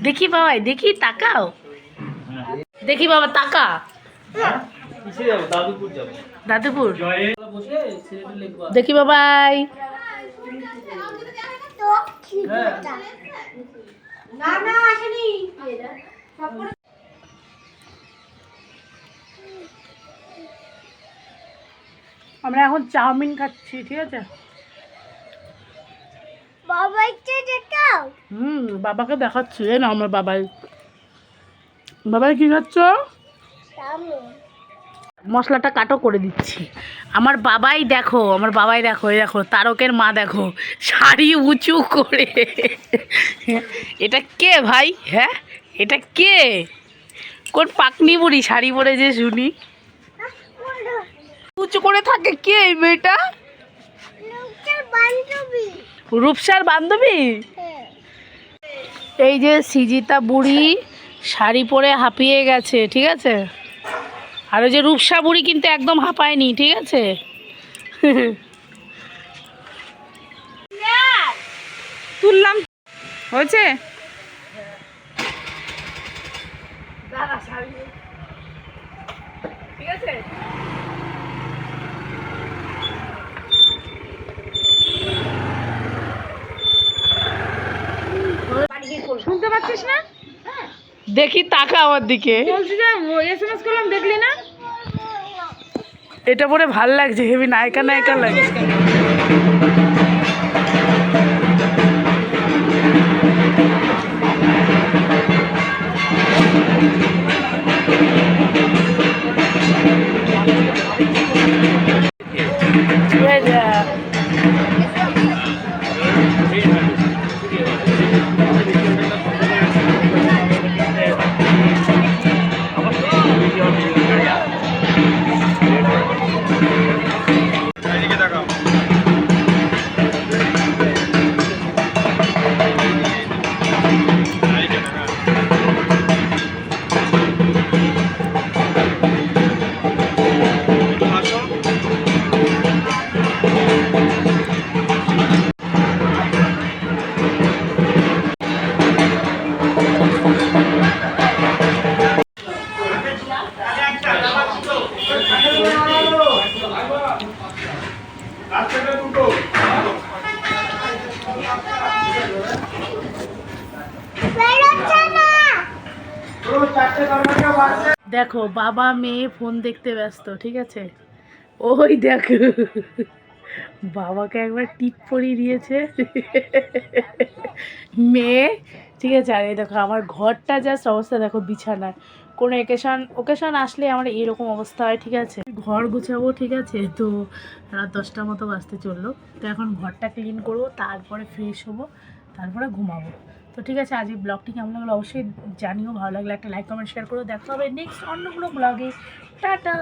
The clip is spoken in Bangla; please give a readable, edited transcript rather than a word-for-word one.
দেখি বাবাই, দেখি তাকাও, দেখি বাবা তাকা। দাদুপুর দেখি বাবাই। আমরা এখন চাউমিন খাচ্ছি, ঠিক আছে। বাবাকে দেখাচ্ছি। এই না আমার বাবাই। বাবাই কি খাচ্ছ? মশলাটা কাটো করে দিচ্ছি। আমার বাবাই দেখো, আমার বাবাই দেখো, এই দেখো তারকের মা দেখো শাড়ি উঁচু করে। এটা কে ভাই? হ্যাঁ এটা কে? কোন পাকনি বুড়ি শাড়ি পরে যে শুনি উঁচু করে থাকে? কে এই মেয়েটা? রূপসার বান্ধবী। এই যে সিজিতা বুড়ি শাড়ি পরে হাঁপিয়ে গেছে, ঠিক আছে। আর ওই যে রূপসা বুড়ি কিন্তু একদম হাঁপায়নি, ঠিক আছে। তুললাম, হয়েছে। ঠিক আছে। শুনতে পাচ্ছিস না? দেখি তাকা আমার দিকে। বলছি যে এসএমএস করলাম, দেখলি না? এটা পরে ভাল লাগছে, হেবি নায়িকা নায়িকা লাগছে। দেখো বাবা মেয়ে ফোন দেখতে ব্যস্ত, ঠিক আছে। ওই দেখো বাবাকে একবার টিপ পরিয়ে দিয়েছে মেয়ে, ঠিক আছে। আর এই দেখো আমার ঘরটা জাস্ট অবস্থা দেখো, বিছানার কোনো ওকেশন আসলে আমার এরকম অবস্থা হয়, ঠিক আছে। ঘর গুছাবো, ঠিক আছে। তো রাত 10টার মতো বাজতে চললো। তো এখন ঘরটা ক্লিন করবো, তারপরে ফ্রেশ হবো, তারপরে ঘুমাবো। তো ঠিক আছে, আজ এই ব্লগটি কেমন লাগলো অবশ্যই জানিও। ভালো লাগলে একটা লাইক কমেন্ট শেয়ার করো। দেখা হবে নেক্সট অন্য কোনো ব্লগে। টাটা।